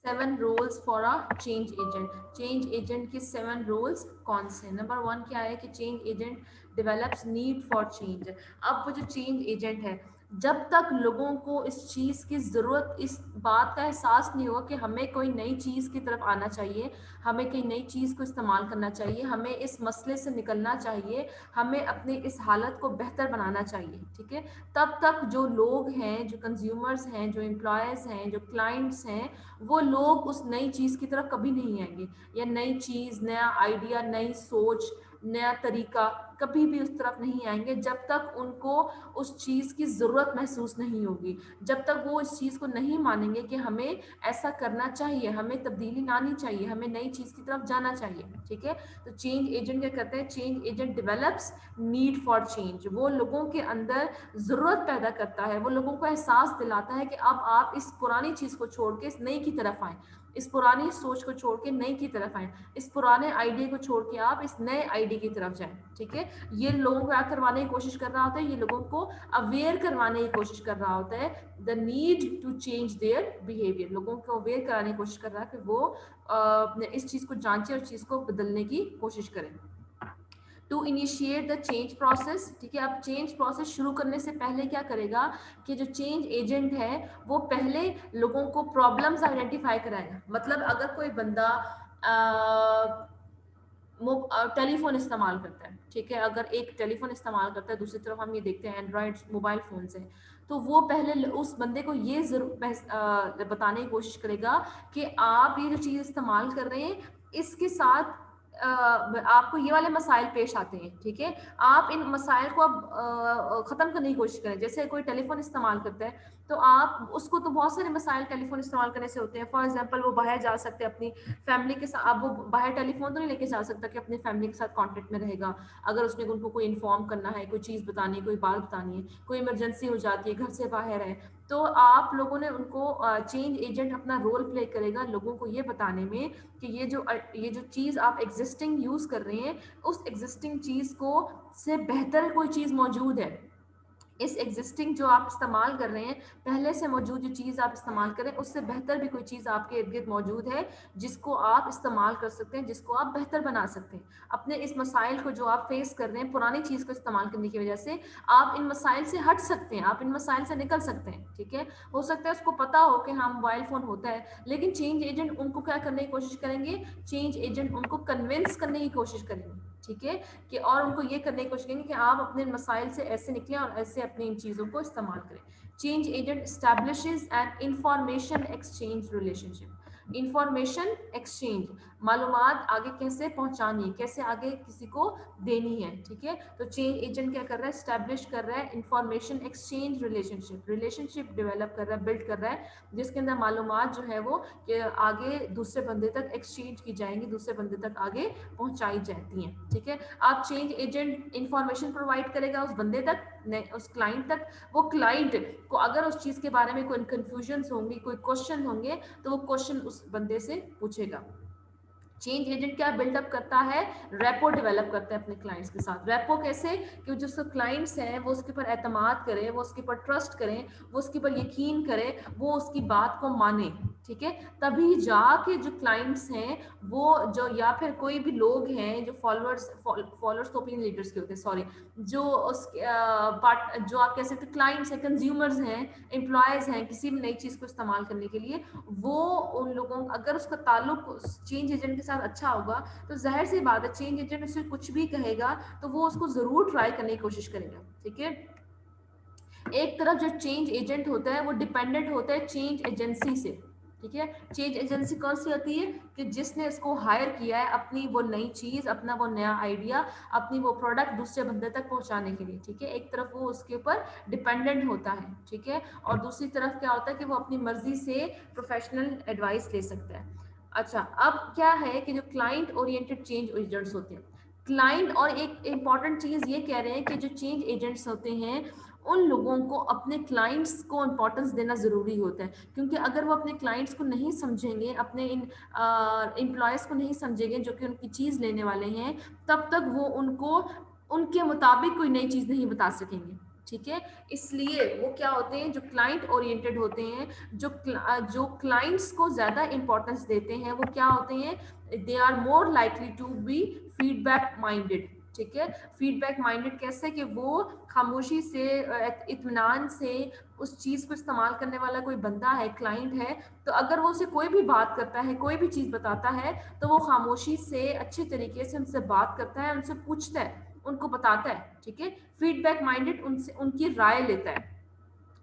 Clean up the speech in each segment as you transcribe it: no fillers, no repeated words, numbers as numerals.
7 roles for a change agent. Change agent के 7 roles कौन से? नंबर 1 क्या है कि change agent develops need for change. अब वो जो चेंज एजेंट है, जब तक लोगों को इस चीज़ की ज़रूरत, इस बात का एहसास नहीं होगा कि हमें कोई नई चीज़ की तरफ आना चाहिए, हमें कोई नई चीज़ को इस्तेमाल करना चाहिए, हमें इस मसले से निकलना चाहिए, हमें अपनी इस हालत को बेहतर बनाना चाहिए, ठीक है, तब तक जो लोग हैं, जो कंज्यूमर्स हैं, जो एम्प्लॉयज़ हैं, जो क्लाइंट्स हैं, वो लोग उस नई चीज़ की तरफ कभी नहीं आएंगे, या नई चीज़, नया आइडिया, नई सोच, नया तरीका, कभी भी उस तरफ नहीं आएंगे जब तक उनको उस चीज़ की ज़रूरत महसूस नहीं होगी, जब तक वो इस चीज़ को नहीं मानेंगे कि हमें ऐसा करना चाहिए, हमें तब्दीली लानी चाहिए, हमें नई चीज़ की तरफ जाना चाहिए, ठीक है। तो चेंज एजेंट क्या करते हैं? Change agent develops need for change. वो लोगों के अंदर ज़रूरत पैदा करता है, वो लोगों को एहसास दिलाता है कि अब आप इस पुरानी चीज़ को छोड़ के इस नई की तरफ आएँ, इस पुरानी सोच को छोड़ के नई की तरफ आएँ, इस पुराने आइडिया को छोड़ के आप इस नए आइडिया की तरफ जाएँ, ठीक है। ये लोगों को क्या करवाने की कोशिश कर रहा होता है? ये लोगों को अवेयर करवाने की कोशिश कर रहा होता है, the need to change their behaviour. लोगों को अवेयर कराने की कोशिश कर रहा है कि वो इस चीज़ को जांचें और चीज़ को बदलने की कोशिश करें। To initiate the change process, ठीक है। अब चेंज प्रोसेस शुरू करने से पहले क्या करेगा कि जो चेंज एजेंट है वो पहले लोगों को प्रॉब्लम्स आइडेंटिफाई कराएगा। मतलब अगर कोई बंदा टेलीफोन इस्तेमाल करता है, ठीक है, अगर एक टेलीफोन इस्तेमाल करता है, दूसरी तरफ हम ये देखते हैं एंड्रॉयड मोबाइल फ़ोन से, तो वो पहले उस बंदे को ये ज़रूर बताने की कोशिश करेगा कि आप ये जो चीज़ इस्तेमाल कर रहे हैं, इसके साथ आपको ये वाले मसाइल पेश आते हैं, ठीक है। आप इन मसाइल को अब ख़त्म करने की कोशिश करें। जैसे कोई टेलीफोन इस्तेमाल करता है, तो आप उसको, तो बहुत सारे मसाइल टेलीफोन इस्तेमाल करने से होते हैं। फॉर एग्जांपल, वो बाहर जा सकते हैं अपनी फैमिली के साथ, अब वो बाहर टेलीफोन तो नहीं लेके जा सकता कि अपने फैमिली के साथ कांटेक्ट में रहेगा। अगर उसने उनको कोई इन्फॉर्म करना है, कोई चीज़ बतानी है, कोई बात बतानी है, कोई इमरजेंसी हो जाती है, घर से बाहर है, तो आप लोगों ने उनको, चेंज एजेंट अपना रोल प्ले करेगा लोगों को ये बताने में कि ये जो चीज़ आप एग्जिस्टिंग यूज़ कर रहे हैं, उस एग्जिस्टिंग चीज़ को से बेहतर कोई चीज़ मौजूद है। इस एग्जिस्टिंग जो आप इस्तेमाल कर रहे हैं, पहले से मौजूद जो चीज़ आप इस्तेमाल करें, उससे बेहतर भी कोई चीज़ आपके इर्द गिर्द मौजूद है जिसको आप इस्तेमाल कर सकते हैं, जिसको आप बेहतर बना सकते हैं। अपने इस मसाइल को जो आप फेस कर रहे हैं पुरानी चीज़ को इस्तेमाल करने की वजह से, आप इन मसाइल से हट सकते हैं, आप इन मसाइल से निकल सकते हैं, ठीक है। हो सकता है उसको पता हो कि हाँ मोबाइल फ़ोन होता है, लेकिन चेंज एजेंट उनको क्या करने की कोशिश करेंगे? चेंज एजेंट उनको कन्विंस करने की कोशिश करेंगे, ठीक है, कि और उनको ये करने की कोशिश करेंगे कि आप अपने मसाइल से ऐसे निकलें और ऐसे अपनी इन चीज़ों को इस्तेमाल करें। Change agent establishes an information exchange relationship. Information exchange, मालूमात आगे कैसे पहुंचानी है, कैसे आगे किसी को देनी है, ठीक है। तो चेंज एजेंट क्या कर रहा है? स्टैब्लिश कर रहा है information exchange relationship, relationship develop कर रहा है, बिल्ड कर रहा है, जिसके अंदर मालूमात जो है वो कि आगे दूसरे बंदे तक एक्सचेंज की जाएंगी, दूसरे बंदे तक आगे पहुंचाई जाती हैं, ठीक है। आप चेंज एजेंट इंफॉर्मेशन प्रोवाइड करेगा उस बंदे तक, उस क्लाइंट तक। वो क्लाइंट को अगर उस चीज़ के बारे में कोई कंफ्यूजन होंगी, कोई क्वेश्चन होंगे, तो वो क्वेश्चन उस बंदे से पूछेगा। चेंज एजेंट क्या बिल्डअप करता है? रेपो डेवलप करता है अपने क्लाइंट्स के साथ। रेपो कैसे? कि जो उसके क्लाइंट्स हैं वो उसके ऊपर एतमाद करें, वो उसके ऊपर ट्रस्ट करें, वो उसके ऊपर यकीन करें, वो उसकी बात को माने, ठीक है। तभी जाके जो क्लाइंट्स हैं वो, जो या फिर कोई भी लोग हैं जो फॉलोअर्स तो ओपिनियन लीडर्स के होते हैं, सॉरी, जो उसके पार्ट, जो आप कह सकते हैं क्लाइंट्स हैं, कंज्यूमर्स हैं, एम्प्लॉयज़ हैं किसी भी नई चीज़ को इस्तेमाल करने के लिए, वो उन लोगों, अगर उसका ताल्लुक चेंज एजेंट के साथ अच्छा होगा, तो जाहिर सी बात है चेंज एजेंट उसे कुछ भी कहेगा तो वो उसको ज़रूर ट्राई करने की कोशिश करेगा, ठीक है। एक तरफ जो चेंज एजेंट होता है वो डिपेंडेंट होता है चेंज एजेंसी से, ठीक है। चेंज एजेंसी कौन सी होती है? कि जिसने इसको हायर किया है अपनी वो नई चीज़, अपना वो नया आइडिया, अपनी वो प्रोडक्ट दूसरे बंदे तक पहुंचाने के लिए, ठीक है। एक तरफ वो उसके ऊपर डिपेंडेंट होता है, ठीक है, और दूसरी तरफ क्या होता है कि वो अपनी मर्जी से प्रोफेशनल एडवाइस ले सकता है। अच्छा, अब क्या है कि जो क्लाइंट ओरिएंटेड चेंज एजेंट्स होते हैं, क्लाइंट, और एक इम्पॉर्टेंट चीज़ ये कह रहे हैं कि जो चेंज एजेंट्स होते हैं उन लोगों को अपने क्लाइंट्स को इम्पोर्टेंस देना ज़रूरी होता है, क्योंकि अगर वो अपने क्लाइंट्स को नहीं समझेंगे, अपने इन एम्प्लॉयज़ को नहीं समझेंगे जो कि उनकी चीज़ लेने वाले हैं, तब तक वो उनको उनके मुताबिक कोई नई चीज़ नहीं बता सकेंगे, ठीक है। इसलिए वो क्या होते हैं, जो क्लाइंट ओरिएंटेड होते हैं, जो क्लाइंट्स को ज्यादा इंपॉर्टेंस देते हैं, वो क्या होते हैं, they are more likely to be feedback minded. ठीक है। फीडबैक माइंडेड कैसे, कि वो खामोशी से इत्मीनान से उस चीज को इस्तेमाल करने वाला कोई बंदा है, क्लाइंट है, तो अगर वो उसे कोई भी बात करता है, कोई भी चीज बताता है, तो वो खामोशी से अच्छे तरीके से उनसे बात करता है, उनसे पूछता है, उनको बताता है। ठीक है। फीडबैक माइंडेड उनसे उनकी राय लेता है।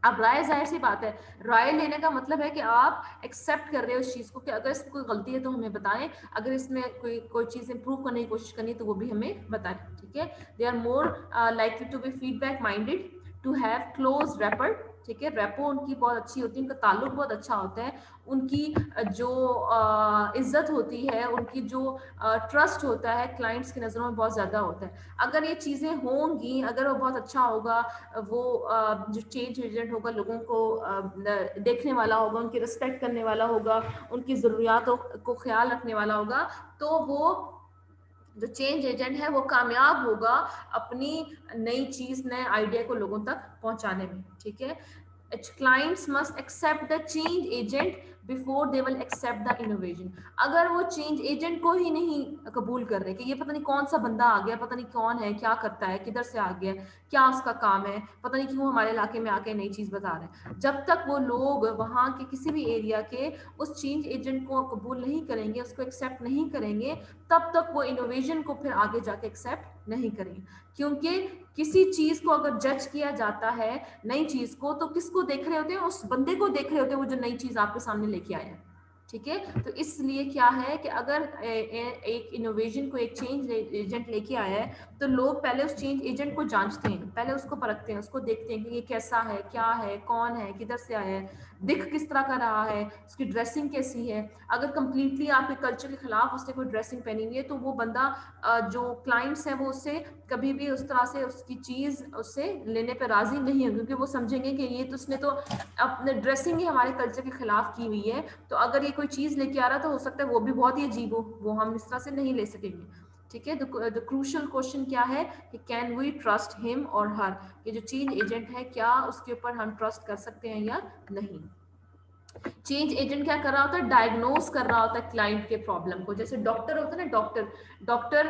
अब राय, जाहिर सी बात है, राय लेने का मतलब है कि आप एक्सेप्ट कर रहे हो इस चीज को, कि अगर इसमें कोई गलती है तो हमें बताएं, अगर इसमें कोई कोई चीज इंप्रूव करने की कोशिश करनी है तो वो भी हमें बताएं। ठीक है। They are more likely to be feedback minded, to have close rapport. ठीक है। रैपो उनकी बहुत अच्छी होती है, उनका ताल्लुक बहुत अच्छा होता है, उनकी जो इज्जत होती है, उनकी जो ट्रस्ट होता है क्लाइंट्स की नज़रों में बहुत ज़्यादा होता है। अगर ये चीज़ें होंगी, अगर वो बहुत अच्छा होगा, वो जो चेंज एजेंट होगा, लोगों को देखने वाला होगा, उनकी रिस्पेक्ट करने वाला होगा, उनकी ज़रूरियातों को ख्याल रखने वाला होगा, तो वो जो चेंज एजेंट है वो कामयाब होगा अपनी नई चीज, नए आइडिया को लोगों तक पहुंचाने में। ठीक है। clients must accept the change agent before they will accept the innovation। अगर वो चेंज एजेंट को ही नहीं कबूल कर रहे कि ये पता नहीं कौन सा बंदा आ गया, पता नहीं कौन है, क्या करता है, किधर से आ गया, क्या उसका काम है, पता नहीं क्यों हमारे इलाके में आके नई चीज बता रहे हैं, जब तक वो लोग वहां के किसी भी एरिया के उस चेंज एजेंट को कबूल नहीं करेंगे, उसको एक्सेप्ट नहीं करेंगे, तब तक वो इनोवेशन को फिर आगे जाके एक्सेप्ट नहीं करेंगे। क्योंकि किसी चीज को अगर जज किया जाता है, नई चीज को, तो किसको देख रहे होते हैं, उस बंदे को देख रहे होते हैं वो जो नई चीज आपके सामने लेके आया है। ठीक है। तो इसलिए क्या है कि अगर एक इनोवेशन को एक चेंज एजेंट लेके आया है, तो लोग पहले उस चेंज एजेंट को जांचते हैं, पहले उसको परखते हैं, उसको देखते हैं कि ये कैसा है, क्या है, कौन है, किधर से आया है, दिख किस तरह का रहा है, उसकी ड्रेसिंग कैसी है। अगर कंप्लीटली आपके कल्चर के खिलाफ उसने कोई ड्रेसिंग पहनी हुई है, तो वो बंदा, जो क्लाइंट्स हैं, वो उससे कभी भी उस तरह से उसकी चीज उससे लेने पर राजी नहीं है, क्योंकि वो समझेंगे कि ये तो उसने तो अपने ड्रेसिंग ही हमारे कल्चर के खिलाफ की हुई है, तो अगर ये कोई चीज लेके आ रहा तो हो सकता है वो भी बहुत ही अजीब हो, वो हम इस तरह से नहीं ले सकेंगे। ठीक है। द क्रूशल क्वेश्चन क्या है कि कैन वी ट्रस्ट हिम और हर, ये जो चेंज एजेंट है, क्या उसके ऊपर हम ट्रस्ट कर सकते हैं या नहीं। चेंज एजेंट क्या कर रहा होता है, डायग्नोज कर रहा होता है क्लाइंट के प्रॉब्लम को। जैसे डॉक्टर होता है ना, डॉक्टर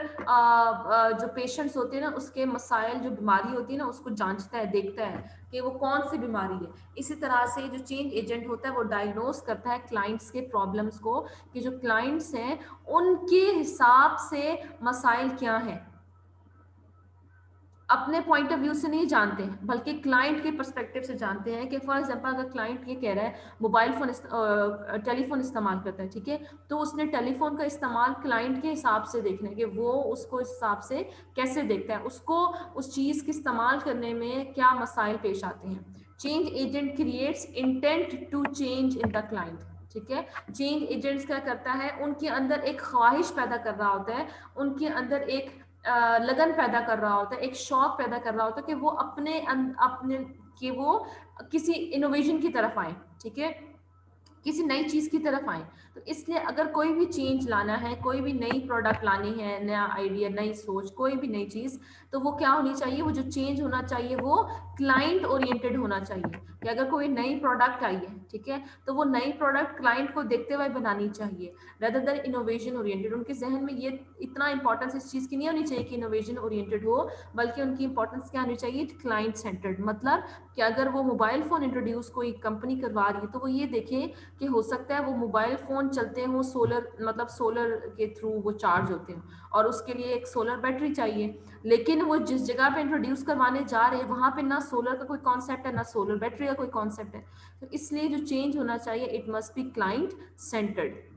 जो पेशेंट्स होते हैं ना, उसके मसाइल, जो बीमारी होती है ना, उसको जांचता है, देखता है कि वो कौन सी बीमारी है। इसी तरह से जो चेंज एजेंट होता है वो डायग्नोज करता है क्लाइंट्स के प्रॉब्लम्स को, कि जो क्लाइंट्स हैं उनके हिसाब से मसाइल क्या हैं। अपने पॉइंट ऑफ व्यू से नहीं जानते हैं, बल्कि क्लाइंट के पर्सपेक्टिव से जानते हैं। कि फॉर एग्जांपल अगर क्लाइंट ये कह रहा है मोबाइल फोन टेलीफोन इस्तेमाल करता है, ठीक है, तो उसने टेलीफोन का इस्तेमाल क्लाइंट के हिसाब से देखना है कि वो उसको इस हिसाब से कैसे देखता है, उसको उस चीज़ के इस्तेमाल करने में क्या मसाइल पेश आते हैं। Change agent creates intent to change in the client. ठीक है। चेंज एजेंट्स क्या करता है, उनके अंदर एक ख्वाहिश पैदा कर रहा होता है, उनके अंदर एक लगन पैदा कर रहा होता है, एक शौक पैदा कर रहा होता है कि वो अपने कि वो किसी इनोवेशन की तरफ आए। ठीक है। किसी नई चीज की तरफ आए। तो इसलिए अगर कोई भी चेंज लाना है, कोई भी नई प्रोडक्ट लानी है, नया आइडिया, नई सोच, कोई भी नई चीज, तो वो क्या होनी चाहिए, वो जो चेंज होना चाहिए वो क्लाइंट ओरिएंटेड होना चाहिए। कि अगर कोई नई प्रोडक्ट आई है, ठीक है, तो वो नई प्रोडक्ट क्लाइंट को देखते हुए बनानी चाहिए, रेदर देन इनोवेशन ओरिएंटेड। उनके जहन में ये इतना इंपॉर्टेंस इस चीज की नहीं होनी चाहिए कि इनोवेशन ओरिएंटेड हो, बल्कि उनकी इंपॉर्टेंस क्या होनी चाहिए, क्लाइंट सेंटर्ड। मतलब कि अगर वो मोबाइल फोन इंट्रोड्यूस कोई कंपनी करवा रही है, तो वो ये देखे कि हो सकता है वो मोबाइल फोन चलते हो सोलर, मतलब सोलर के थ्रू वो चार्ज होते हैं, और उसके लिए एक सोलर बैटरी चाहिए। लेकिन वो जिस जगह पे इंट्रोड्यूस करवाने जा रहे हैं, वहां पे ना सोलर का कोई कॉन्सेप्ट है, ना सोलर बैटरी का कोई कॉन्सेप्ट है। तो इसलिए जो चेंज होना चाहिए, it must be client centered.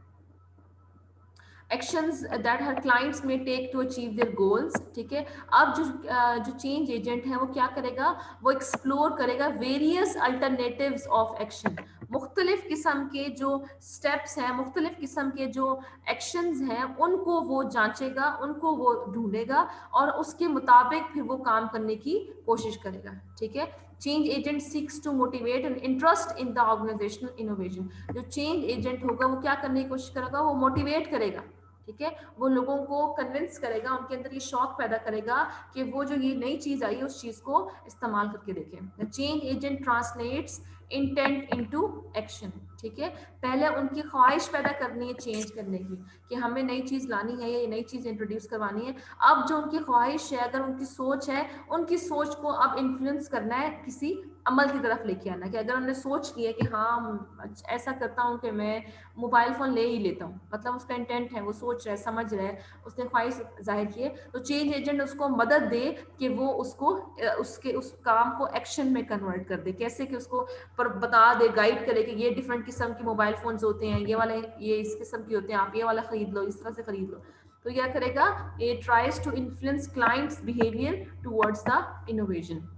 Actions that her clients में take to achieve their goals. ठीक है। अब जो चेंज एजेंट है वो क्या करेगा, वो एक्सप्लोर करेगा वेरियस अल्टरनेटिव्स ऑफ एक्शन। मुख्तलिफ किस्म के जो स्टेप्स हैं, मुख्तलिफ किस्म के जो एक्शंस हैं, उनको वो जांचेगा, उनको वो ढूंढेगा, और उसके मुताबिक फिर वो काम करने की कोशिश करेगा। ठीक है। Change agent seeks to motivate and interest in the organisational innovation. जो चेंज एजेंट होगा वो क्या करने की कोशिश करेगा, वो मोटिवेट करेगा, ठीक है, वो लोगों को कन्विंस करेगा, उनके अंदर ये शौक पैदा करेगा कि वो जो ये नई चीज आई है उस चीज को इस्तेमाल करके देखें। The change agent translates intent into action. ठीक है, पहले उनकी ख्वाहिश पैदा करनी है चेंज करने की, कि हमें नई चीज लानी है, ये नई चीज इंट्रोड्यूस करवानी है। अब जो उनकी ख्वाहिश है, अगर उनकी सोच है, उनकी सोच को अब इन्फ्लुएंस करना है, किसी अमल की तरफ लेके आना, कि अगर उन्होंने सोच लिया कि हाँ ऐसा करता हूँ कि मैं मोबाइल फोन ले ही लेता हूँ, मतलब उसका इंटेंट है, वो सोच रहा है, समझ रहा है, उसने ख्वाहिश जाहिर की है, तो चेंज एजेंट उसको मदद दे कि वो उसको उसके उस काम को एक्शन में कन्वर्ट कर दे। कैसे कि उसको पर बता दे, गाइड करे कि ये डिफरेंट किस्म के मोबाइल फोन्स होते हैं, ये वाले ये इस किस्म के होते हैं, आप ये वाला खरीद लो, इस तरह से खरीद लो। तो क्या करेगा, ये tries to influence clients behaviour towards the innovation.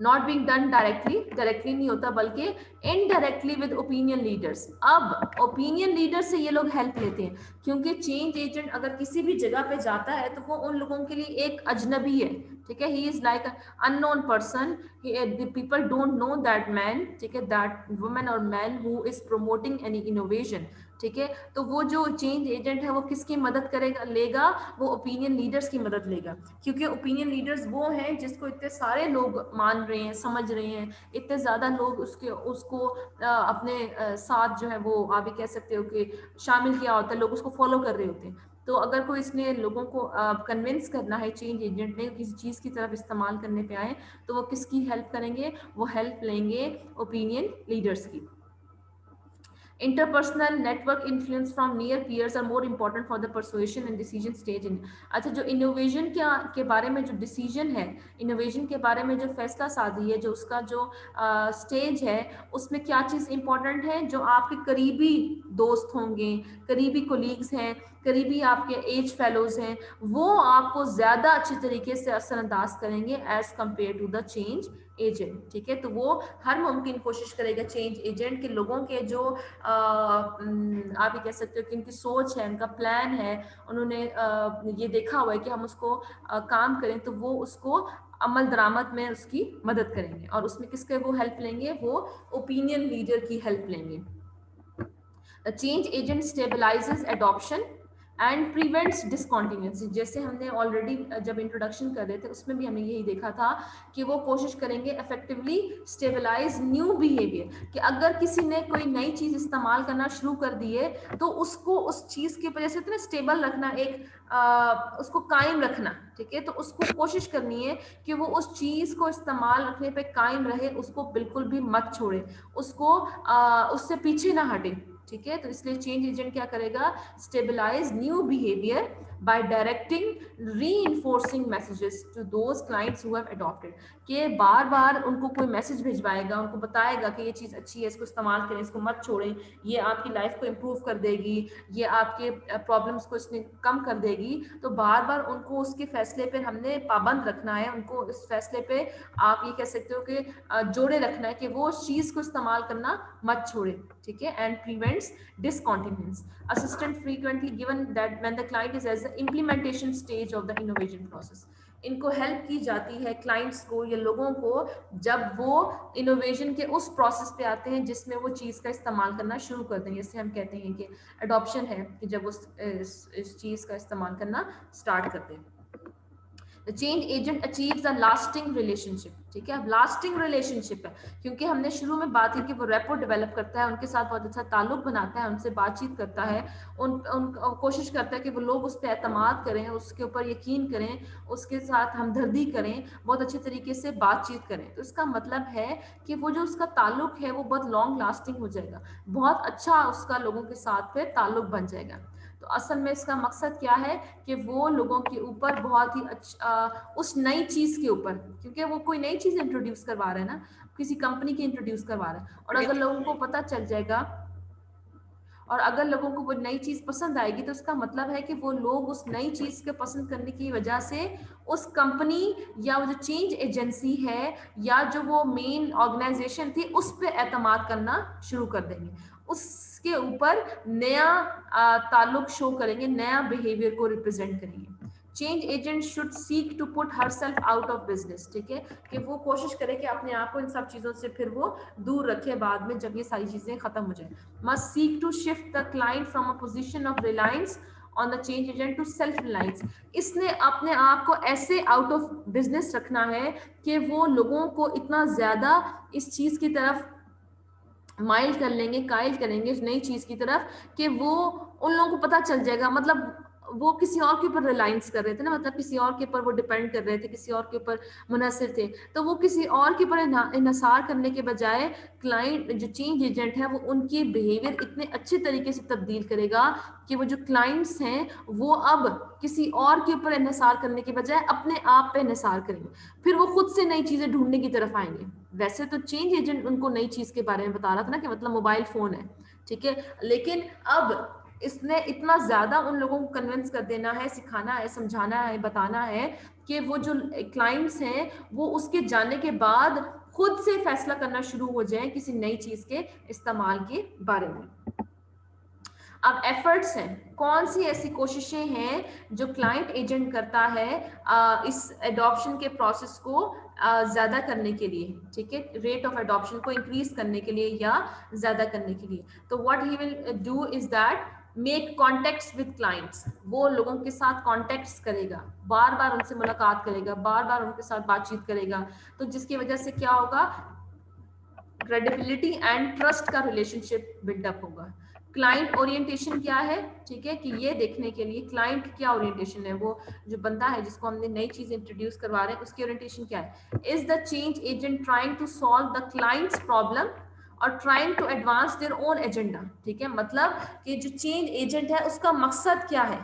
Not being done directly नहीं होता, बल्कि इनडायरेक्टली विद ओपिनियन लीडर्स। अब ओपिनियन लीडर से ये लोग हेल्प लेते हैं, क्योंकि चेंज एजेंट अगर किसी भी जगह पे जाता है तो वो उन लोगों के लिए एक अजनबी है। ठीक है, he is like unknown person, people don't know that man, ठीक है, दैट वुमेन और man who is promoting any innovation. ठीक है, तो वो जो चेंज एजेंट है वो किसकी मदद करेगा, लेगा, वो ओपिनियन लीडर्स की मदद लेगा, क्योंकि ओपिनियन लीडर्स वो हैं जिसको इतने सारे लोग मान रहे हैं, समझ रहे हैं, इतने ज्यादा लोग उसको अपने साथ जो है वो आप भी कह सकते हो कि शामिल किया होता है, लोग उसको फॉलो कर रहे होते हैं। तो अगर कोई इसने लोगों को कन्विंस करना है, चेंज एजेंट ने किसी चीज की तरफ इस्तेमाल करने पे आए, तो वो किसकी हेल्प करेंगे, वो हेल्प लेंगे ओपिनियन लीडर्स की। Interpersonal network influence from near peers are more important for the persuasion and decision stage in। अच्छा, जो इनोवेशन के बारे में जो डिसीजन है, इनोवेशन के बारे में जो फैसला साजी है, जो उसका जो स्टेज है, उसमें क्या चीज़ इंपॉर्टेंट है, जो आपके करीबी दोस्त होंगे, करीबी कोलीग्स हैं, करीबी आपके एज फेलोज हैं, वो आपको ज़्यादा अच्छी तरीके से असरअंदाज करेंगे as compare to the change agent. ठीक है, तो वो हर मुमकिन कोशिश करेगा चेंज एजेंट के लोगों के जो आप ये कह सकते हो कि इनकी सोच है, इनका प्लान है, उन्होंने ये देखा हुआ है कि हम उसको काम करें, तो वो उसको अमल दरामद में उसकी मदद करेंगे। और उसमें किसके वो हेल्प लेंगे, वो ओपिनियन लीडर की हेल्प लेंगे। The change agent stabilizes adoption and prevents discontinuance. जैसे हमने ऑलरेडी जब इंट्रोडक्शन कर रहे थे उसमें भी हमने यही देखा था कि वो कोशिश करेंगे इफेक्टिवली स्टेबलाइज न्यू बिहेवियर, कि अगर किसी ने कोई नई चीज इस्तेमाल करना शुरू कर दी है तो उसको उस चीज की वजह से इतना स्टेबल रखना, एक उसको कायम रखना। ठीक है, तो उसको कोशिश करनी है कि वो उस चीज को इस्तेमाल रखने पे कायम रहे, उसको बिल्कुल भी मत छोड़े, उसको उससे पीछे ना हटे। ठीक है, तो इसलिए चेंज एजेंट क्या करेगा, stabilise new behaviour by directing reinforcing messages to those clients who have adopted, कि बार बार उनको कोई मैसेज भिजवाएगा, उनको बताएगा कि ये चीज़ अच्छी है, इसको इस्तेमाल करें, इसको मत छोड़ें, ये आपकी लाइफ को इम्प्रूव कर देगी, ये आपके प्रॉब्लम्स को इसमें कम कर देगी। तो बार बार उनको उसके फैसले पर हमने पाबंद रखना है, उनको इस फैसले पे आप ये कह सकते हो कि जोड़े रखना है कि वो उस चीज़ को इस्तेमाल करना मत छोड़े। ठीक है, and prevents discontinuance assistant frequently given that when the client is as the implementation stage of the innovation process। इनको हेल्प की जाती है क्लाइंट्स को या लोगों को जब वो इनोवेशन के उस प्रोसेस पे आते हैं जिसमें वो चीज़ का इस्तेमाल करना शुरू कर देंगे। जैसे हम कहते हैं कि अडॉप्शन है, कि जब वो इस चीज़ का इस्तेमाल करना स्टार्ट करते हैं। The change agent achieves a lasting relationship. ठीक है, अब लास्टिंग रिलेशनशिप है क्योंकि हमने शुरू में बात की कि वो रेपो डेवलप करता है, उनके साथ बहुत अच्छा ताल्लुक बनाता है, उनसे बातचीत करता है, उन कोशिश करता है कि वो लोग उस पर एतमाद करें, उसके ऊपर यकीन करें, उसके साथ हमदर्दी करें, बहुत अच्छे तरीके से बातचीत करें। तो इसका मतलब है कि वो जो उसका ताल्लुक है वो बहुत लॉन्ग लास्टिंग हो जाएगा, बहुत अच्छा उसका लोगों के साथ फिर ताल्लुक बन जाएगा। तो असल में इसका मकसद क्या है कि वो लोगों के ऊपर बहुत ही अच्छा उस नई चीज के ऊपर, क्योंकि वो कोई नई चीज इंट्रोड्यूस करवा रहे हैं ना, किसी कंपनी की इंट्रोड्यूस करवा रहे हैं, और अगर लोगों को पता चल जाएगा और अगर लोगों को वो नई चीज पसंद आएगी तो इसका मतलब है कि वो लोग उस नई चीज के पसंद करने की वजह से उस कंपनी या वो जो चेंज एजेंसी है या जो वो मेन ऑर्गेनाइजेशन थी उस पर एतमाद करना शुरू कर देंगे, उसके ऊपर नया ताल्लुक शो करेंगे, नया बिहेवियर को रिप्रेजेंट करेंगे। Change agent should seek to put herself out of business. ठीक है, कि वो कोशिश करे कि अपने आप को इन सब चीजों से फिर वो दूर रखे बाद में जब ये सारी चीजें खत्म हो जाए। Must seek to shift the client from a position of reliance on the change agent to self reliance. इसने अपने आप को ऐसे आउट ऑफ बिजनेस रखना है कि वो लोगों को इतना ज्यादा इस चीज की तरफ माइल कर लेंगे, कायल करेंगे उस नई चीज की तरफ कि वो उन लोगों को पता चल जाएगा। मतलब वो किसी और के ऊपर रिलायंस कर रहे थे ना, मतलब किसी और के ऊपर वो डिपेंड कर रहे थे, किसी और के ऊपर मुनहसर थे, तो वो किसी और के ऊपर इन्हिसार करने के बजाय क्लाइंट जो चेंज एजेंट है वो उनकी बिहेवियर इतने अच्छे तरीके से तब्दील करेगा कि वो जो क्लाइंट्स हैं वो अब किसी और के ऊपर इन्हिसार करने के बजाय अपने आप पे इन्हिसार करेंगे, फिर वो खुद से नई चीजें ढूंढने की तरफ आएंगे। वैसे तो चेंज एजेंट उनको नई चीज के बारे में बता रहा था ना कि मतलब मोबाइल फोन है, ठीक है, लेकिन अब इसने इतना ज्यादा उन लोगों को कन्विंस कर देना है, सिखाना है, समझाना है, बताना है कि वो जो क्लाइंट्स हैं वो उसके जाने के बाद खुद से फैसला करना शुरू हो जाए किसी नई चीज के इस्तेमाल के बारे में। अब एफर्ट्स हैं, कौन सी ऐसी कोशिशें हैं जो क्लाइंट एजेंट करता है इस एडॉप्शन के प्रोसेस को ज्यादा करने के लिए, ठीक है, रेट ऑफ एडॉप्शन को इंक्रीज करने के लिए या ज्यादा करने के लिए। तो what he will do is that make contacts with clients, वो लोगों के साथ कॉन्टेक्ट्स करेगा, बार बार उनसे मुलाकात करेगा, बार बार उनके साथ बातचीत करेगा, तो जिसकी वजह से क्या होगा, क्रेडिबिलिटी एंड ट्रस्ट का रिलेशनशिप बिल्डअप होगा। क्लाइंट ओरिएंटेशन क्या है, ठीक है, कि ये देखने के लिए क्लाइंट क्या ओरिएंटेशन है, वो जो बंदा है जिसको हमने नई चीज इंट्रोड्यूस करवा रहे हैं उसकी ओरिएंटेशन क्या है। Is the change agent trying to solve the clients problem और trying to advance their own agenda, ठीक है, मतलब कि जो चेंज एजेंट है उसका मकसद क्या है,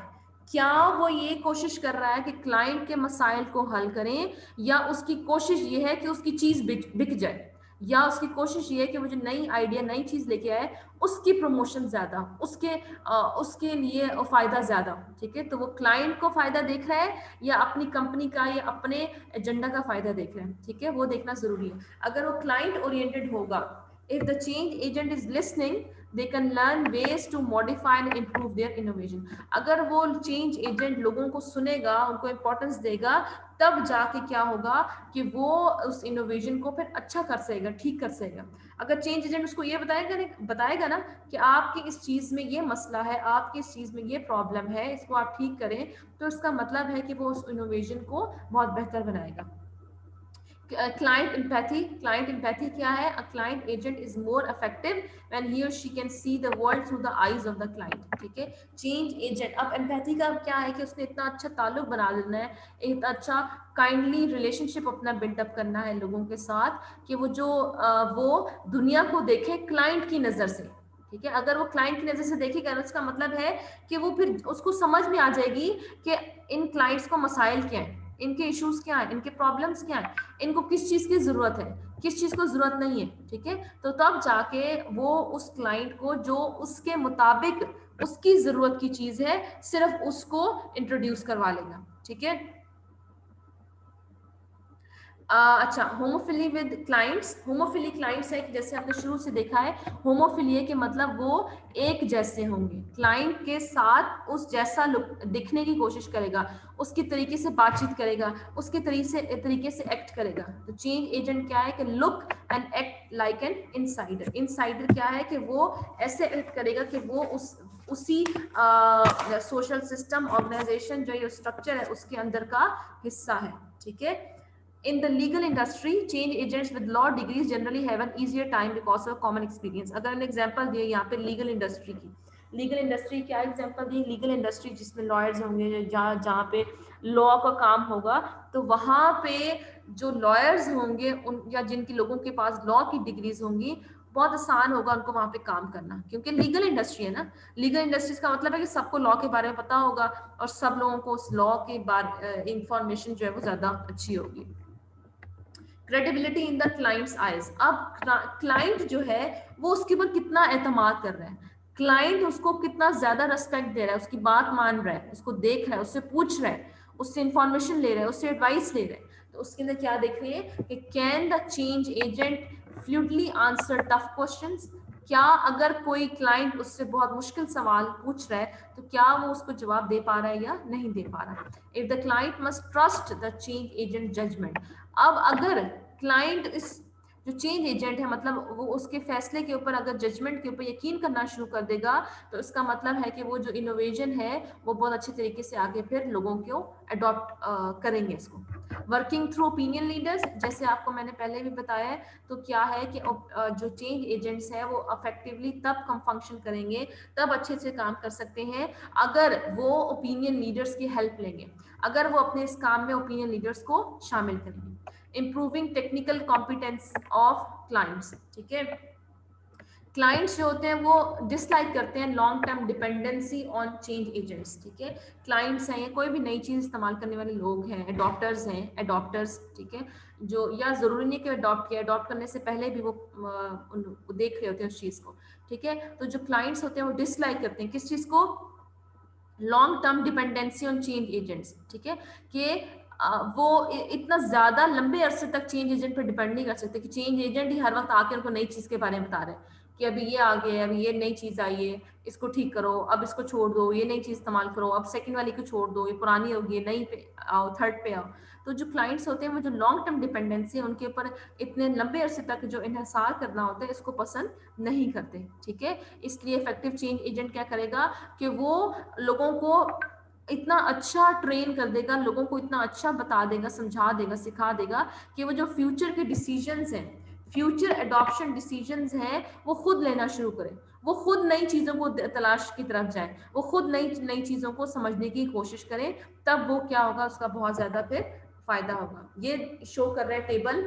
क्या वो ये कोशिश कर रहा है कि क्लाइंट के मसाइल को हल करें, या उसकी कोशिश ये है कि उसकी चीज बिक जाए, या उसकी कोशिश ये है कि वो जो नई आइडिया नई चीज लेके आए उसकी प्रमोशन ज्यादा, उसके लिए फायदा ज्यादा, ठीक है, तो वो क्लाइंट को फायदा देख रहा है या अपनी कंपनी का या अपने एजेंडा का फायदा देख रहा है, ठीक है, वो देखना जरूरी है। अगर वो क्लाइंट ओरिएंटेड होगा, if the change agent is listening they can learn ways to modify and improve their innovation। अगर वो चेंज एजेंट लोगों को सुनेगा, उनको इंपॉर्टेंस देगा, तब जाके क्या होगा कि वो उस इनोवेशन को फिर अच्छा कर सकेगा, ठीक कर सकेगा। अगर चेंज एजेंट उसको ये बताएगा ना कि आपकी इस चीज में ये मसला है, आपकी इस चीज में ये प्रॉब्लम है, इसको आप ठीक करें, तो इसका मतलब है कि वो उस इनोवेशन को बहुत बेहतर बनाएगा। क्लाइंट एम्पैथी क्या है, a client agent is more effective when he और she can see the world through the eyes of the client, ठीक है। चेंज एजेंट, अब एम्पैथी का क्या है कि उसने इतना अच्छा ताल्लुक बना लेना है, एक अच्छा काइंडली रिलेशनशिप अपना बिल्डअप करना है लोगों के साथ, कि वो दुनिया को देखे क्लाइंट की नजर से, ठीक है। अगर वो क्लाइंट की नजर से देखेगा, उसका मतलब है कि वो फिर उसको समझ में आ जाएगी कि इन क्लाइंट्स को मसाइल क्या है, इनके इश्यूज क्या है, इनके प्रॉब्लम्स क्या है, इनको किस चीज की जरूरत है, किस चीज को जरूरत नहीं है, ठीक है। तो तब जाके वो उस क्लाइंट को जो उसके मुताबिक उसकी जरूरत की चीज है सिर्फ उसको इंट्रोड्यूस करवा लेगा, ठीक है। अच्छा, होमोफिली विद क्लाइंट्स, होमोफिली क्लाइंट्स है कि जैसे आपने शुरू से देखा है, होमोफिली के मतलब वो एक जैसे होंगे, क्लाइंट के साथ उस जैसा दिखने की कोशिश करेगा, उसकी तरीके से बातचीत करेगा, उसके तरीके से एक्ट करेगा। तो चेंज एजेंट क्या है कि look and act like an insider. Insider क्या है कि वो ऐसे एक्ट करेगा कि वो उसी सोशल सिस्टम, ऑर्गेनाइजेशन जो ये स्ट्रक्चर है उसके अंदर का हिस्सा है, ठीक है। In the legal industry, change agents with law degrees generally have an easier time because of common experience। अगर मैंने एग्जांपल दिए यहाँ पे लीगल इंडस्ट्री की, लीगल इंडस्ट्री क्या एग्जांपल दी, लीगल इंडस्ट्री जिसमें लॉयर्स होंगे, जहाँ पे लॉ का काम होगा, तो वहाँ पे जो लॉयर्स होंगे उन या जिनकी लोगों के पास लॉ की डिग्रीज होंगी, बहुत आसान होगा उनको वहाँ पे काम करना, क्योंकि लीगल इंडस्ट्री है ना। लीगल इंडस्ट्रीज का मतलब है कि सबको लॉ के बारे में पता होगा और सब लोगों को उस लॉ के बारे इंफॉर्मेशन जो है वो ज्यादा अच्छी होगी। Credibility in the clients eyes, अब क्लाइंट जो है वो उसके ऊपर कितना एतमाद कर रहा है, क्लाइंट उसको कितना ज्यादा रेस्पेक्ट दे रहा है, उसकी बात मान रहा है, उसको देख रहा है, उससे पूछ रहा है, उससे इंफॉर्मेशन ले रहा है, उससे एडवाइस ले रहा है। तो उसके अंदर क्या देख रही है कि can the change agent fluidly answer tough questions, क्या अगर कोई क्लाइंट उससे बहुत मुश्किल सवाल पूछ रहा है तो क्या वो उसको जवाब दे पा रहा है या नहीं दे पा रहा। If the client must trust the change agent judgement, अब अगर क्लाइंट इस जो चेंज एजेंट है मतलब वो उसके फैसले के ऊपर अगर जजमेंट के ऊपर यकीन करना शुरू कर देगा तो इसका मतलब है कि वो जो इनोवेशन है वो बहुत अच्छे तरीके से आगे फिर लोगों को अडॉप्ट करेंगे इसको। वर्किंग थ्रू ओपिनियन लीडर्स, जैसे आपको मैंने पहले भी बताया है, तो क्या है कि जो चेंज एजेंट्स है वो अफेक्टिवली तब कम फंक्शन करेंगे, तब अच्छे से काम कर सकते हैं अगर वो ओपिनियन लीडर्स की हेल्प लेंगे, अगर वो अपने इस काम में ओपिनियन लीडर्स को शामिल करेंगे। Improving technical competence of clients, ठीक है। क्लाइंट्स जो होते हैं वो डिसलाइक करते हैं long term dependency on change agents, ठीक है। क्लाइंट्स हैं, कोई भी नई चीज इस्तेमाल करने वाले लोग हैं, एडॉप्टर्स, ठीक है, जो या जरूरी नहीं कि अडॉप्ट किया, अडॉप्ट करने से पहले भी वो देख रहे होते हैं उस चीज को, ठीक है। तो जो क्लाइंट्स होते हैं वो डिसलाइक करते हैं किस चीज को, long term dependency on change agents, ठीक है, कि वो इतना ज्यादा लंबे अरसे तक चेंज एजेंट पर डिपेंड नहीं कर सकते कि चेंज एजेंट ही हर वक्त आके उनको नई चीज के बारे में बता रहे हैं कि अभी ये आ गया है, अभी ये नई चीज आई है, इसको ठीक करो, अब इसको छोड़ दो, ये नई चीज इस्तेमाल करो, अब सेकंड वाली को छोड़ दो, ये पुरानी होगी, नई पे आओ, थर्ड पे आओ। तो जो क्लाइंट्स होते हैं वो जो लॉन्ग टर्म डिपेंडेंसी है उनके ऊपर इतने लंबे अरसे तक जो इन्हिसार करना होता है इसको पसंद नहीं करते, ठीक है। इसलिए इफेक्टिव चेंज एजेंट क्या करेगा कि वो लोगों को इतना अच्छा ट्रेन कर देगा, लोगों को इतना अच्छा बता देगा, समझा देगा, सिखा देगा कि वो जो फ्यूचर के डिसीजंस हैं, फ्यूचर एडॉप्शन डिसीजंस हैं, वो खुद लेना शुरू करें, वो खुद नई चीजों को तलाश की तरफ जाए, वो खुद नई नई चीजों को समझने की कोशिश करें, तब वो क्या होगा, उसका बहुत ज्यादा फिर फायदा होगा। ये शो कर रहा है table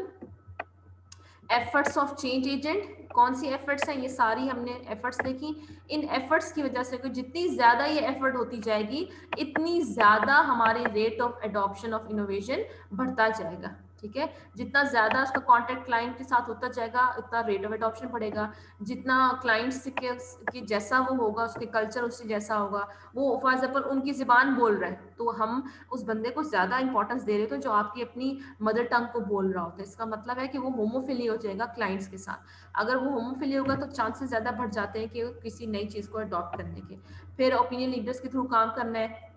efforts of change agent. कौन सी एफर्ट्स हैं, ये सारी हमने एफर्ट्स देखी। इन एफर्ट्स की वजह से जितनी ज्यादा ये एफर्ट होती जाएगी इतनी ज्यादा हमारे rate of adoption of innovation बढ़ता जाएगा, ठीक है। जितना ज्यादा उसका कॉन्टेक्ट क्लाइंट के साथ होता जाएगा उतना रेट ऑफ एडॉप्शन बढ़ेगा, जितना क्लाइंट्स के जैसा वो होगा, उसके कल्चर उससे जैसा होगा, वो फॉर एग्जाम्पल उनकी जुबान बोल रहा है तो हम उस बंदे को ज्यादा इंपॉर्टेंस दे रहे होते हैं जो आपकी अपनी मदर टंग को बोल रहा होता है। इसका मतलब है कि वो होमोफिली हो जाएगा क्लाइंट्स के साथ। अगर वो होमोफिली होगा तो चांसेस ज्यादा बढ़ जाते हैं कि किसी नई चीज को अडॉप्ट करने के। फिर ओपिनियन लीडर्स के थ्रू काम करना है,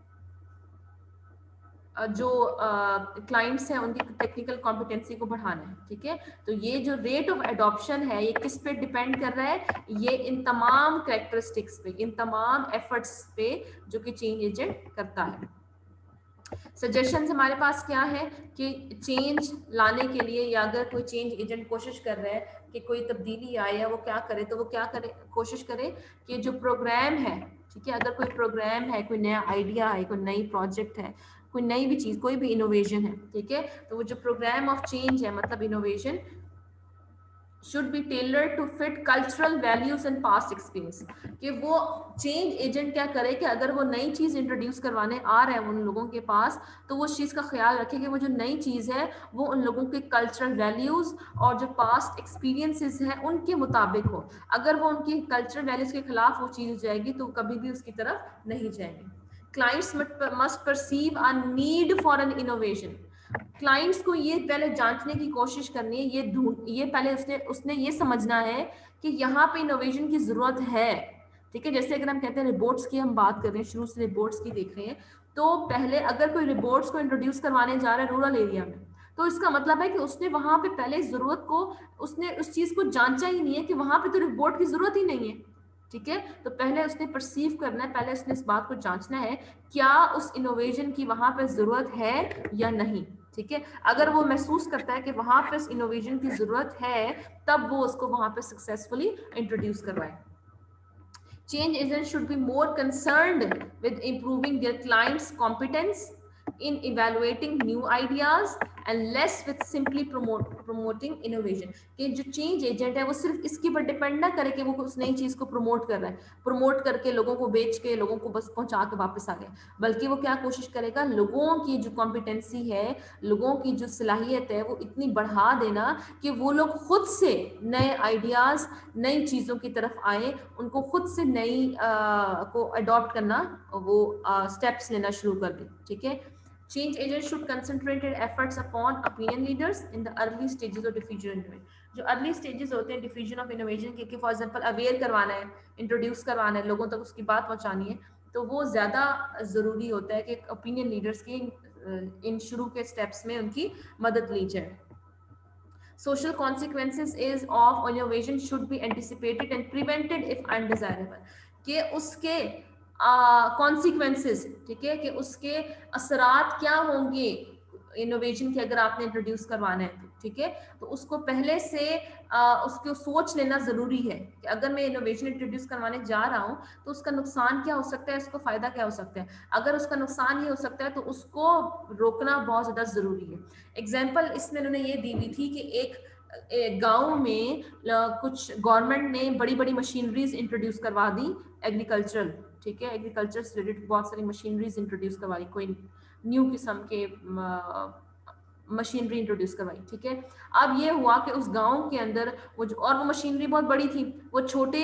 जो क्लाइंट्स हैं उनकी टेक्निकल कॉम्पिटेंसी को बढ़ाना है, ठीक है। तो ये जो रेट ऑफ एडॉप्शन है ये किस पे डिपेंड कर रहा है, ये इन तमाम कैरेक्टरिस्टिक्स पे, इन तमाम एफर्ट्स पे जो कि चेंज एजेंट करता है। सजेशंस हमारे पास क्या है कि चेंज लाने के लिए या अगर कोई चेंज एजेंट कोशिश कर रहा है कि कोई तब्दीली आए या वो क्या करे, तो वो क्या करे, कोशिश करे कि जो प्रोग्राम है, ठीक है, अगर कोई प्रोग्राम है, कोई नया आइडिया है, कोई नई प्रोजेक्ट है, कोई नई भी चीज, कोई भी इनोवेशन है, ठीक है, तो वो जो प्रोग्राम ऑफ चेंज है मतलब innovation should be tailored to fit cultural values and past experience। कि वो चेंज एजेंट क्या करे कि अगर वो नई चीज इंट्रोड्यूस करवाने आ रहे हैं उन लोगों के पास, तो वो चीज का ख्याल रखे कि वो जो नई चीज है वो उन लोगों के कल्चरल वैल्यूज और जो पास्ट एक्सपीरियंसेस हैं उनके मुताबिक हो। अगर वो उनकी कल्चरल वैल्यूज के खिलाफ वो चीज जाएगी तो कभी भी उसकी तरफ नहीं जाएंगे। Clients must perceive a need for an innovation. Clients को ये पहले जांचने की कोशिश करनी है, ये पहले उसने उसने ये समझना है कि यहाँ पे इनोवेशन की जरूरत है, ठीक है। जैसे अगर हम कहते हैं रिपोर्ट्स की हम बात कर रहे हैं, शुरू से रिपोर्ट्स की देख रहे हैं, तो पहले अगर कोई रिपोर्ट्स को इंट्रोड्यूस करवाने जा रहा है रूरल एरिया में, तो इसका मतलब है कि उसने वहां पे पहले जरूरत को, उसने उस चीज को जांचा ही नहीं है कि वहां पे तो रिपोर्ट की जरूरत ही नहीं है, ठीक है। तो पहले उसने परसीव करना है, पहले उसने इस बात को जांचना है क्या उस इनोवेशन की वहां पे जरूरत है या नहीं, ठीक है। अगर वो महसूस करता है कि वहां पे इस इनोवेशन की जरूरत है, तब वो उसको वहां पे सक्सेसफुली इंट्रोड्यूस करवाए। Change agents should be more concerned with improving their clients' competence in evaluating new ideas and less with simply promoting innovation। कि जो चेंज एजेंट है वो सिर्फ इसके पर डिपेंड ना करे कि वो उस नई चीज को प्रमोट कर रहा है, प्रमोट करके लोगों को बेच के लोगों को बस पहुंचा के वापस आ गया, बल्कि वो क्या कोशिश करेगा, लोगों की जो कॉम्पिटेंसी है, लोगों की जो सलाहियत है वो इतनी बढ़ा देना कि वो लोग खुद से नए आइडियाज, नई चीजों की तरफ आए, उनको खुद से नई को अडॉप्ट करना, वो स्टेप्स लेना शुरू कर दे, ठीक है। Change agent should concentrate efforts upon opinion leaders in the early stages of diffusion. जो अर्ली स्टेजेस होते हैं डिफ्यूजन ऑफ इनोवेशन के, फॉर एग्जांपल अवेयर करवाना है, इंट्रोड्यूस करवाना है, लोगों तक उसकी बात पहुंचानी है, तो वो ज्यादा जरूरी होता है कि ओपिनियन लीडर्स की इन शुरू के स्टेप्स में उनकी मदद ली जाए। Social consequences is of innovation should be anticipated and prevented if undesirable. कि उसके कॉन्सिक्वेंसेस, ठीक है, कि उसके असरात क्या होंगे इनोवेशन के अगर आपने इंट्रोड्यूस करवाना है तो, ठीक है, तो उसको पहले से उसको सोच लेना जरूरी है कि अगर मैं इनोवेशन इंट्रोड्यूस करवाने जा रहा हूँ तो उसका नुकसान क्या हो सकता है, उसको फायदा क्या हो सकता है। अगर उसका नुकसान ही हो सकता है तो उसको रोकना बहुत ज्यादा जरूरी है। एग्जाम्पल इसमें उन्होंने ये दी हुई थी कि एक गांव में कुछ गवर्नमेंट ने बड़ी बड़ी मशीनरीज इंट्रोड्यूस करवा दी एग्रीकल्चरल, ठीक है, एग्रीकल्चर से रिलेटेड बहुत सारी मशीनरीज इंट्रोड्यूस करवाई, कोई न्यू किस्म के मशीनरी इंट्रोड्यूस करवाई, ठीक है। अब ये हुआ कि उस गांव के अंदर और वो मशीनरी बहुत बड़ी थी, वो छोटे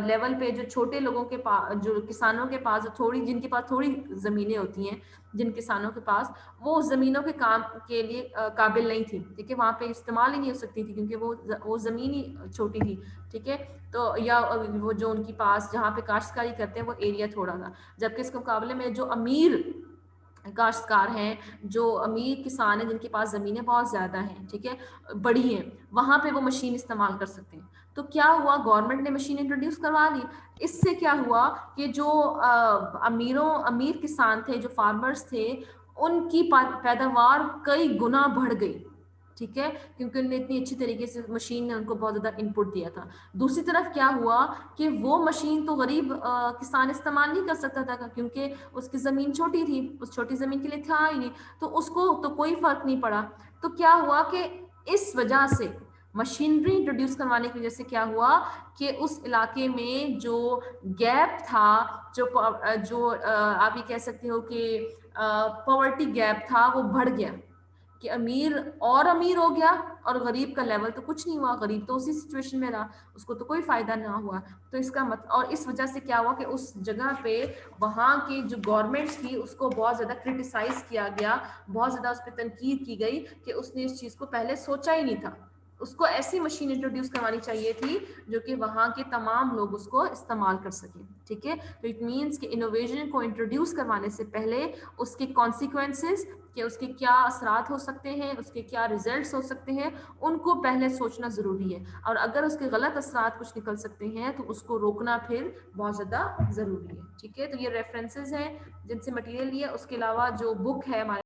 लेवल पे जो छोटे लोगों के पास, जो किसानों के पास थोड़ी, जिनके पास थोड़ी ज़मीनें होती हैं, जिन किसानों के पास वो ज़मीनों के काम के लिए काबिल नहीं थी, ठीक है, वहाँ पे इस्तेमाल ही नहीं हो सकती थी क्योंकि वो ज़मीन ही छोटी थी, ठीक है। तो या वो जो उनके पास जहाँ पे काश्तकारी करते हैं वो एरिया थोड़ा था, जबकि इसके मुकाबले में जो अमीर काश्तकार हैं, जो अमीर किसान हैं, जिनके पास ज़मीनें बहुत ज़्यादा हैं, ठीक है, बड़ी हैं, वहाँ पे वो मशीन इस्तेमाल कर सकते हैं। तो क्या हुआ, गवर्नमेंट ने मशीन इंट्रोड्यूस करवा दी। इससे क्या हुआ कि जो अमीर किसान थे, जो फार्मर्स थे, उनकी पैदावार कई गुना बढ़ गई, ठीक है, क्योंकि उन्होंने इतनी अच्छी तरीके से मशीन ने उनको बहुत ज़्यादा इनपुट दिया था। दूसरी तरफ क्या हुआ कि वो मशीन तो गरीब किसान इस्तेमाल नहीं कर सकता था क्योंकि उसकी ज़मीन छोटी थी, उस छोटी ज़मीन के लिए था ही नहीं, तो उसको तो कोई फ़र्क नहीं पड़ा। तो क्या हुआ कि इस वजह से मशीनरी इंट्रोड्यूस करवाने की वजह से क्या हुआ कि उस इलाके में जो गैप था, जो आप ये कह सकते हो कि पॉवर्टी गैप था, वो बढ़ गया, कि अमीर और अमीर हो गया और गरीब का लेवल तो कुछ नहीं हुआ, गरीब तो उसी सिचुएशन में रहा, उसको तो कोई फायदा ना हुआ। तो इसका और इस वजह से क्या हुआ कि उस जगह पे वहाँ की जो गवर्नमेंट थी उसको बहुत ज़्यादा क्रिटिसाइज किया गया, बहुत ज़्यादा उस पर तनकीद की गई कि उसने इस चीज़ को पहले सोचा ही नहीं था। उसको ऐसी मशीन इंट्रोड्यूस करवानी चाहिए थी जो कि वहाँ के तमाम लोग उसको इस्तेमाल कर सकें, ठीक है। तो इट मीन्स कि इनोवेशन को इंट्रोड्यूस करवाने से पहले उसके कॉन्सिक्वेंसेस, कि उसके क्या असरात हो सकते हैं, उसके क्या रिजल्ट्स हो सकते हैं, उनको पहले सोचना ज़रूरी है। और अगर उसके गलत असरात कुछ निकल सकते हैं तो उसको रोकना फिर बहुत ज़्यादा ज़रूरी है, ठीक है। तो ये रेफरेंसेस हैं जिनसे मटेरियल लिया, उसके अलावा जो बुक है हमारे